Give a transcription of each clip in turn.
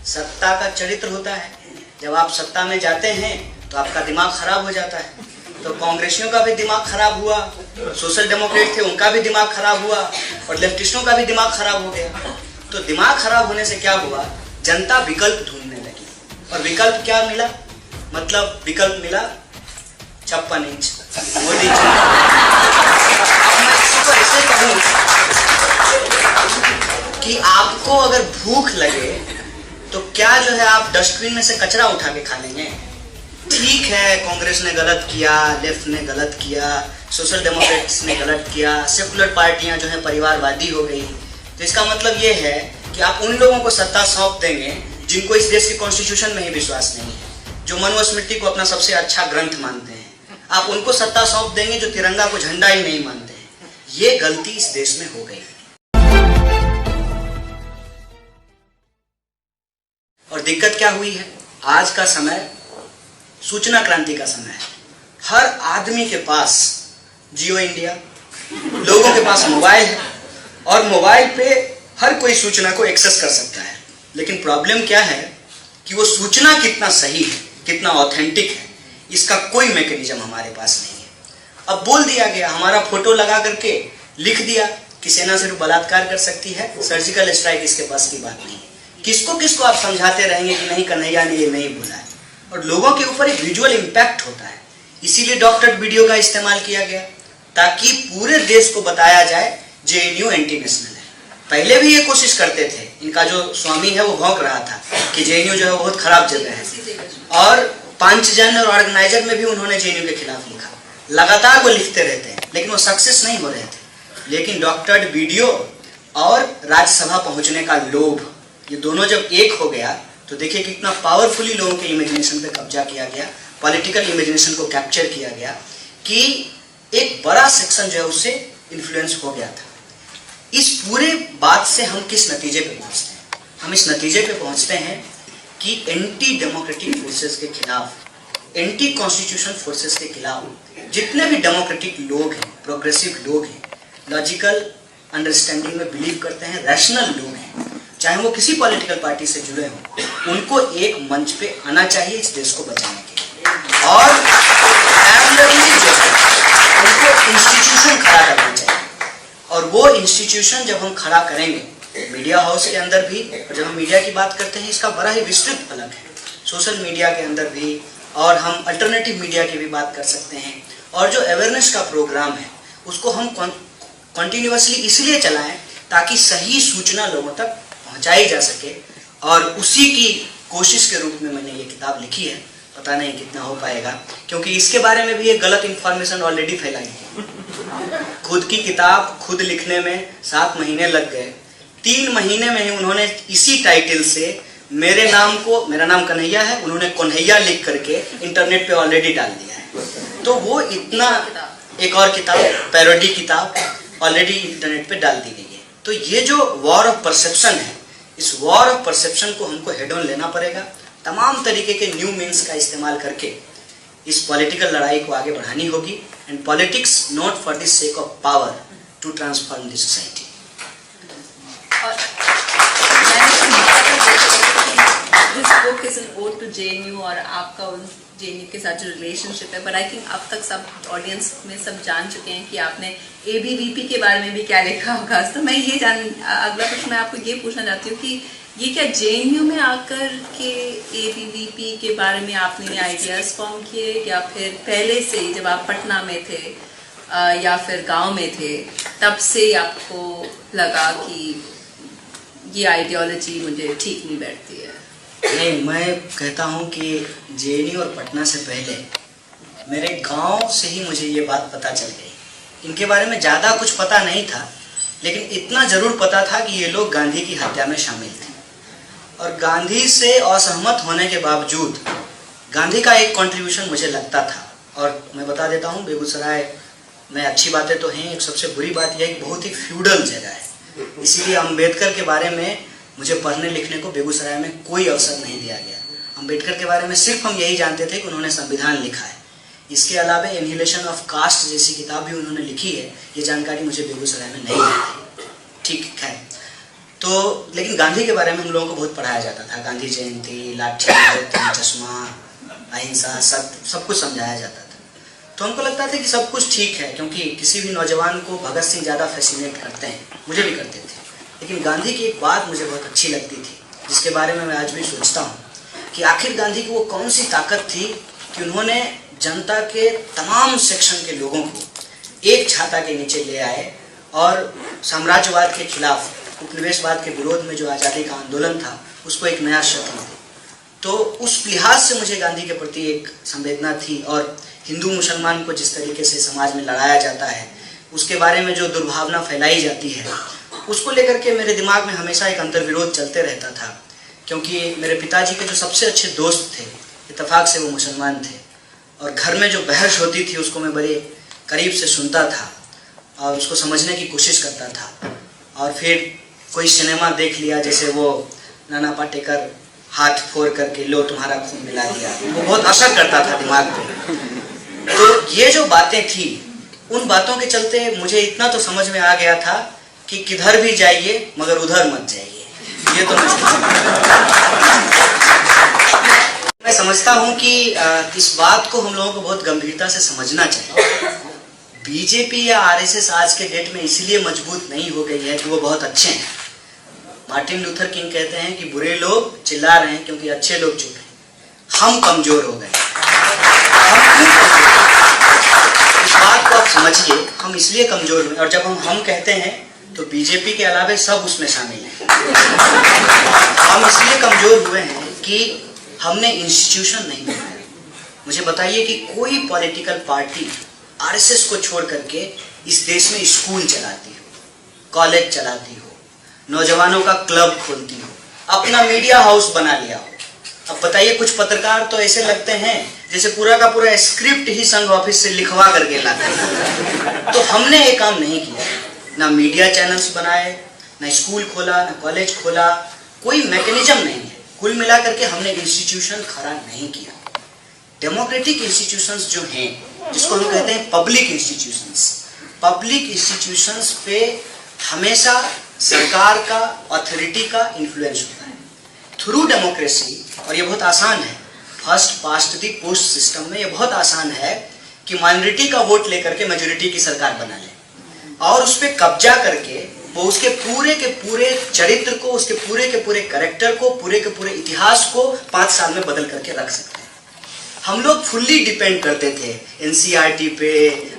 सत्ता का चरित्र होता है। जब आप सत्ता में जाते हैं तो आपका दिमाग खराब हो जाता है। तो कांग्रेसियों का भी दिमाग खराब हुआ, सोशल डेमोक्रेट थे उनका भी दिमाग खराब हुआ, और लेफ्टिस्टों का भी दिमाग खराब हो गया। तो दिमाग खराब होने से क्या हुआ, जनता विकल्प ढूंढने लगी। और विकल्प क्या मिला, मतलब विकल्प मिला 56 इंच मोदी जी। अब मैं इसको ऐसे कहूं कि आपको अगर भूख लगे तो क्या जो है आप डस्टबिन में से कचरा उठा के खा लेंगे। ठीक है, कांग्रेस ने गलत किया, लेफ्ट ने गलत किया, सोशल डेमोक्रेट्स ने गलत किया, सेकुलर पार्टियां जो है परिवारवादी हो गई। तो इसका मतलब ये है कि आप उन लोगों को सत्ता सौंप देंगे जिनको इस देश के कॉन्स्टिट्यूशन में ही विश्वास नहीं है, जो मनुस्मृति को अपना सबसे अच्छा ग्रंथ मानते हैं। आप उनको सत्ता सौंप देंगे जो तिरंगा को झंडा ही नहीं मानते हैं। ये गलती इस देश में हो गई। और दिक्कत क्या हुई है, आज का समय सूचना क्रांति का समय है। हर आदमी के पास जियो इंडिया, लोगों के पास मोबाइल है, और मोबाइल पे हर कोई सूचना को एक्सेस कर सकता है। लेकिन प्रॉब्लम क्या है कि वो सूचना कितना सही है, कितना ऑथेंटिक है, इसका कोई मैकेनिज्म हमारे पास नहीं है। अब बोल दिया गया, हमारा फोटो लगा करके लिख दिया कि सेना सिर्फ बलात्कार कर सकती है, सर्जिकल स्ट्राइक इसके पास की बात नहीं है। किसको किसको आप समझाते रहेंगे कि नहीं, कन्हैया ने ये नहीं बोला है। और लोगों के ऊपर एक विजुअल इम्पैक्ट होता है, इसीलिए डॉक्टर वीडियो का इस्तेमाल किया गया ताकि पूरे देश को बताया जाए जेएनयू एंटी नेशनल है। पहले भी ये कोशिश करते थे, इनका जो स्वामी है वो भौंक रहा था कि जेएनयू जो है बहुत खराब जगह है, और पंचजन और ऑर्गेनाइजर में भी उन्होंने जेएनयू के खिलाफ लिखा। लगातार वो लिखते रहते हैं लेकिन वो सक्सेस नहीं हो रहे थे। लेकिन डॉक्टर वीडियो और राज्यसभा पहुंचने का लोभ, ये दोनों जब एक हो गया तो देखिए कितना पावरफुली लोगों के इमेजिनेशन पे कब्जा किया गया, पॉलिटिकल इमेजिनेशन को कैप्चर किया गया कि एक बड़ा सेक्शन जो है उससे इन्फ्लुएंस हो गया था। इस पूरे बात से हम किस नतीजे पे पहुंचते हैं, हम इस नतीजे पे पहुंचते हैं कि एंटी डेमोक्रेटिक फोर्सेस के खिलाफ, एंटी कॉन्स्टिट्यूशन फोर्सेस के खिलाफ जितने भी डेमोक्रेटिक लोग हैं, प्रोग्रेसिव लोग हैं, लॉजिकल अंडरस्टैंडिंग में बिलीव करते हैं, रैशनल लोग हैं, चाहे वो किसी पॉलिटिकल पार्टी से जुड़े हों, उनको एक मंच पे आना चाहिए इस देश को बचाने के लिए। और उनको इंस्टीट्यूशन खड़ा करना चाहिए। और वो इंस्टीट्यूशन जब हम खड़ा करेंगे मीडिया हाउस के अंदर भी, और जब हम मीडिया की बात करते हैं इसका बड़ा ही विस्तृत फलक है, सोशल मीडिया के अंदर भी, और हम अल्टरनेटिव मीडिया की भी बात कर सकते हैं। और जो अवेयरनेस का प्रोग्राम है उसको हम कंटिन्यूअसली इसलिए चलाएं ताकि सही सूचना लोगों तक पहुंचाई जा सके। और उसी की कोशिश के रूप में मैंने ये किताब लिखी है। पता नहीं कितना हो पाएगा, क्योंकि इसके बारे में भी एक गलत इंफॉर्मेशन ऑलरेडी फैलाई है। खुद की किताब खुद लिखने में 7 महीने लग गए। 3 महीने में ही उन्होंने इसी टाइटल से मेरे नाम को, मेरा नाम कन्हैया है, उन्होंने कन्हैया लिख करके इंटरनेट पे ऑलरेडी डाल दिया है। तो वो इतना, एक और किताब, पैरोडी किताब ऑलरेडी इंटरनेट पे डाल दी गई है। तो ये जो वॉर ऑफ परसेप्शन है, इस वॉर ऑफ परसेप्शन को हमको हेड ऑन लेना पड़ेगा। तमाम तरीके के न्यू मीन्स का इस्तेमाल करके इस पॉलिटिकल लड़ाई को आगे बढ़ानी होगी। And politics not for the sake of power to transform the society. This book is an ode to JNU और आपका उन JNU के साथ जो रिलेशनशिप है, बट आई थिंक अब तक सब ऑडियंस में सब जान चुके हैं कि आपने ABVP के बारे में भी क्या लिखा होगा। तो मैं ये अगला प्रश्न मैं आपको ये पूछना चाहती हूँ कि ये क्या JNU में आकर के ABVP के बारे में आपने आइडियाज़ फॉर्म किए, या फिर पहले से जब आप पटना में थे या फिर गांव में थे तब से आपको लगा कि ये आइडियोलॉजी मुझे ठीक नहीं बैठती है? नहीं, मैं कहता हूँ कि JNU और पटना से पहले मेरे गांव से ही मुझे ये बात पता चल गई। इनके बारे में ज़्यादा कुछ पता नहीं था, लेकिन इतना ज़रूर पता था कि ये लोग गांधी की हत्या में शामिल थे। और गांधी से असहमत होने के बावजूद गांधी का एक कंट्रीब्यूशन मुझे लगता था। और मैं बता देता हूँ, बेगूसराय में अच्छी बातें तो हैं, एक सबसे बुरी बात यह है कि बहुत ही फ्यूडल जगह है। इसीलिए अम्बेडकर के बारे में मुझे पढ़ने लिखने को बेगूसराय में कोई अवसर नहीं दिया गया। अम्बेडकर के बारे में सिर्फ हम यही जानते थे कि उन्होंने संविधान लिखा है। इसके अलावा एनिहिलेशन ऑफ कास्ट जैसी किताब भी उन्होंने लिखी है, ये जानकारी मुझे बेगूसराय में नहीं मिली। ठीक है, तो लेकिन गांधी के बारे में हम लोगों को बहुत पढ़ाया जाता था। गांधी जयंती, लाठी, चश्मा, अहिंसा, सत्य, सब कुछ समझाया जाता था। तो हमको लगता था कि सब कुछ ठीक है, क्योंकि किसी भी नौजवान को भगत सिंह ज़्यादा फैसिनेट करते हैं, मुझे भी करते थे। लेकिन गांधी की एक बात मुझे बहुत अच्छी लगती थी, जिसके बारे में मैं आज भी सोचता हूँ कि आखिर गांधी की वो कौन सी ताकत थी कि उन्होंने जनता के तमाम सेक्शन के लोगों को एक छाता के नीचे ले आए और साम्राज्यवाद के खिलाफ, उपनिवेशवाद के विरोध में जो आज़ादी का आंदोलन था, उसको एक नया शक्ल दी। तो उस लिहाज से मुझे गांधी के प्रति एक संवेदना थी। और हिंदू मुसलमान को जिस तरीके से समाज में लड़ाया जाता है, उसके बारे में जो दुर्भावना फैलाई जाती है, उसको लेकर के मेरे दिमाग में हमेशा एक अंतर्विरोध चलते रहता था। क्योंकि मेरे पिताजी के जो सबसे अच्छे दोस्त थे, इत्तेफाक से वो मुसलमान थे, और घर में जो बहस होती थी उसको मैं बड़े करीब से सुनता था और उसको समझने की कोशिश करता था। और फिर कोई सिनेमा देख लिया, जैसे वो नाना पाटेकर हाथ फोड़ करके लो तुम्हारा खून मिला दिया, वो बहुत असर करता था दिमाग पे। तो ये जो बातें थी, उन बातों के चलते मुझे इतना तो समझ में आ गया था कि किधर भी जाइए मगर उधर मत जाइए। ये तो मैं समझता हूँ कि इस बात को हम लोगों को बहुत गंभीरता से समझना चाहिए। बीजेपी या आरएसएस आज के डेट में इसलिए मजबूत नहीं हो गई है कि वो बहुत अच्छे हैं। मार्टिन लूथर किंग कहते हैं कि बुरे लोग चिल्ला रहे हैं क्योंकि अच्छे लोग चुप हैं। हम कमजोर हो गए। इस बात को आप समझिए, हम इसलिए कमजोर हुए। और जब हम कहते हैं तो बीजेपी के अलावे सब उसमें शामिल हैं। हम इसलिए कमजोर हुए हैं कि हमने इंस्टीट्यूशन नहीं बनाया। मुझे बताइए कि कोई पॉलिटिकल पार्टी आरएसएस को छोड़ करके इस देश में स्कूल चलाती हो, कॉलेज चलाती हो, नौजवानों का क्लब खोलती हो, अपना मीडिया हाउस बना लिया हो। अब बताइए, कुछ पत्रकार तो ऐसे लगते हैं जैसे पूरा का पूरा स्क्रिप्ट ही संघ ऑफिस से लिखवा करके लाते हैं। तो हमने ये काम नहीं किया, ना मीडिया चैनल्स बनाए, ना स्कूल खोला, ना कॉलेज खोला, कोई मैकेनिज्म नहीं है। कुल मिला करके हमने इंस्टीट्यूशन खड़ा नहीं किया। डेमोक्रेटिक इंस्टीट्यूशंस जो हैं, जिसको हम कहते हैं पब्लिक इंस्टीट्यूशंस पे हमेशा सरकार का, अथॉरिटी का इन्फ्लुएंस होता है थ्रू डेमोक्रेसी। और ये बहुत आसान है, first past the post system में ये बहुत आसान है कि माइनॉरिटी का वोट लेकर के मेजोरिटी की सरकार बना ले और उस पर कब्जा करके वो उसके पूरे के पूरे चरित्र को, उसके पूरे के पूरे कैरेक्टर को, पूरे के पूरे इतिहास को 5 साल में बदल करके रख सकते हैं। हम लोग फुल्ली डिपेंड करते थे एनसीईआरटी पे,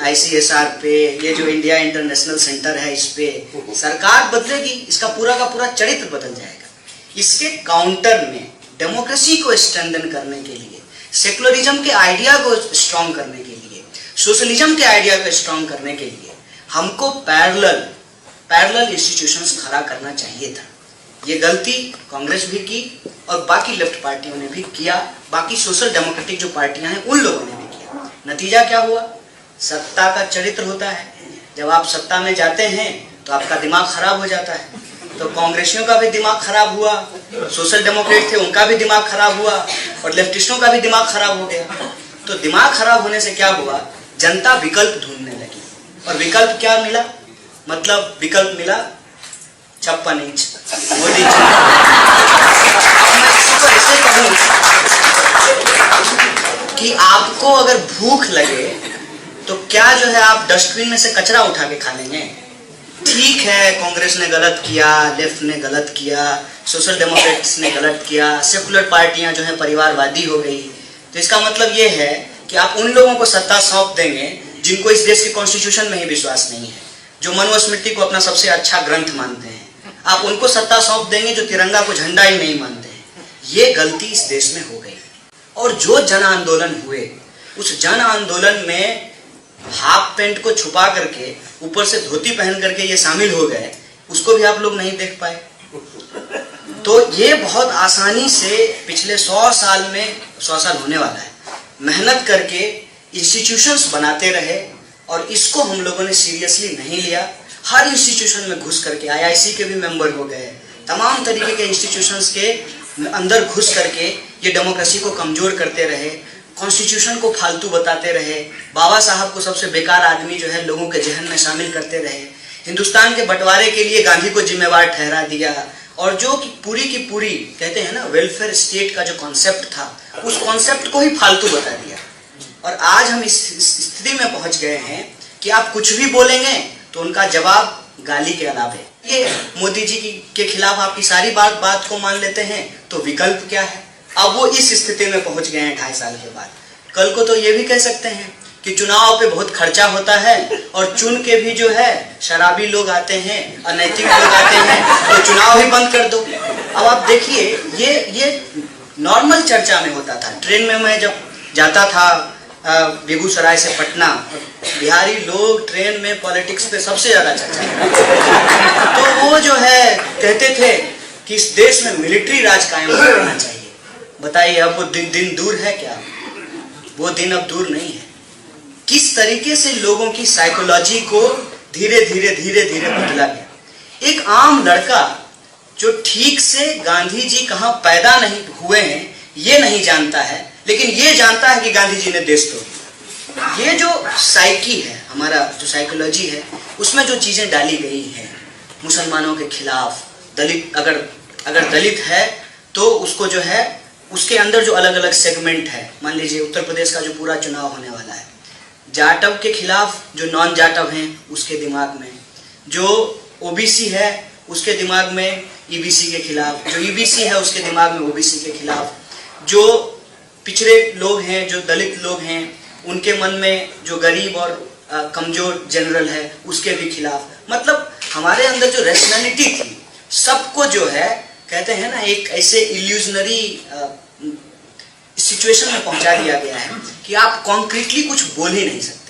आईसीएसआर पे, ये जो इंडिया इंटरनेशनल सेंटर है इस पे। सरकार बदलेगी, इसका पूरा का पूरा चरित्र बदल जाएगा। इसके काउंटर में डेमोक्रेसी को स्ट्रेंथन करने के लिए, सेकुलरिज्म के आइडिया को स्ट्रॉन्ग करने के लिए, सोशलिज्म के आइडिया को स्ट्रॉन्ग करने के लिए हमको पैरेलल इंस्टीट्यूशंस खड़ा करना चाहिए था। ये गलती कांग्रेस भी की और बाकी लेफ्ट पार्टियों ने भी किया, बाकी सोशल डेमोक्रेटिक जो पार्टियां हैं उन लोगों ने भी किया। नतीजा क्या हुआ? सत्ता का चरित्र होता है। जब आप सत्ता में जाते हैं तो आपका दिमाग खराब हो जाता है। तो कांग्रेसियों का भी दिमाग खराब हुआ, सोशल डेमोक्रेट थे उनका भी दिमाग खराब हुआ, और लेफ्टिस्टों का भी दिमाग खराब हो गया। तो दिमाग खराब होने से क्या हुआ? जनता विकल्प ढूंढने लगी। और विकल्प क्या मिला? मतलब विकल्प मिला 56 इंच मोदी जी। अब मैं इसको ऐसे कहूं कि आपको अगर भूख लगे तो क्या जो है आप डस्टबिन में से कचरा उठा के खा लेंगे? ठीक है, कांग्रेस ने गलत किया, लेफ्ट ने गलत किया, सोशल डेमोक्रेट्स ने गलत किया, सेकुलर पार्टियां जो है परिवारवादी हो गई। तो इसका मतलब ये है कि आप उन लोगों को सत्ता सौंप देंगे जिनको इस देश के कॉन्स्टिट्यूशन में ही विश्वास नहीं है, जो मनुस्मृति को अपना सबसे अच्छा ग्रंथ मानते हैं। आप उनको सत्ता सौंप देंगे जो तिरंगा को झंडा ही नहीं मानते हैं। ये गलती इस देश में हो गई। और जो जन आंदोलन हुए, उस जन आंदोलन में हाफ पैंट को छुपा करके ऊपर से धोती पहन करके ये शामिल हो गए, उसको भी आप लोग नहीं देख पाए। तो ये बहुत आसानी से पिछले 100 साल में, 100 साल होने वाला है, मेहनत करके इंस्टीट्यूशंस बनाते रहे और इसको हम लोगों ने सीरियसली नहीं लिया। हर इंस्टीट्यूशन में घुस करके, आईआईसी के भी मेंबर हो गए, तमाम तरीके के इंस्टीट्यूशंस के अंदर घुस करके ये डेमोक्रेसी को कमजोर करते रहे, कॉन्स्टिट्यूशन को फालतू बताते रहे, बाबा साहब को सबसे बेकार आदमी जो है लोगों के जहन में शामिल करते रहे। हिंदुस्तान के बंटवारे के लिए गांधी को जिम्मेवार ठहरा दिया, और जो कि पूरी कहते हैं ना वेलफेयर स्टेट का जो कॉन्सेप्ट था, उस कॉन्सेप्ट को ही फालतू बता दिया। और आज हम इस स्थिति में पहुंच गए हैं कि आप कुछ भी बोलेंगे तो उनका जवाब गाली के अलावे। ये मोदी जी के खिलाफ आपकी सारी बात को मान लेते हैं, तो विकल्प क्या है? अब वो इस स्थिति में पहुंच गए हैं 2.5 साल के बाद। कल को तो ये भी कह सकते हैं कि चुनाव पे बहुत खर्चा होता है और चुन के भी जो है शराबी लोग आते हैं, अनैतिक लोग आते हैं, तो चुनाव ही बंद कर दो। अब आप देखिए, ये नॉर्मल चर्चा में होता था। ट्रेन में मैं जब जाता था बेगूसराय से पटना, बिहारी लोग ट्रेन में पॉलिटिक्स पे सबसे ज्यादा चर्चा करते, तो वो जो है कहते थे कि इस देश में मिलिट्री राज कायम करना चाहिए। बताइए अब वो दिन दूर है क्या? वो दिन अब दूर नहीं है। किस तरीके से लोगों की साइकोलॉजी को धीरे धीरे बदला गया। एक आम लड़का जो ठीक से गांधी जी कहाँ पैदा नहीं हुए हैं ये नहीं जानता है, लेकिन ये जानता है कि गांधी जी ने देश तोड़ा। ये जो साइकी है, हमारा जो साइकोलॉजी है, उसमें जो चीजें डाली गई हैं मुसलमानों के खिलाफ, दलित अगर दलित है तो उसको जो है उसके अंदर जो अलग अलग सेगमेंट है, मान लीजिए उत्तर प्रदेश का जो पूरा चुनाव होने वाला है, जाटव के खिलाफ जो नॉन जाटव हैं उसके दिमाग में, जो ओबीसी है उसके दिमाग में ईबीसी के खिलाफ, जो ईबीसी है उसके दिमाग में ओबीसी के खिलाफ, जो पिछड़े लोग हैं, जो दलित लोग हैं, उनके मन में जो गरीब और कमजोर जनरल है उसके भी खिलाफ। मतलब हमारे अंदर जो रैशनैलिटी थी, सबको जो है कहते हैं ना एक ऐसे इल्यूजनरी सिचुएशन में पहुंचा दिया गया है कि आप कॉन्क्रीटली कुछ बोल ही नहीं सकते।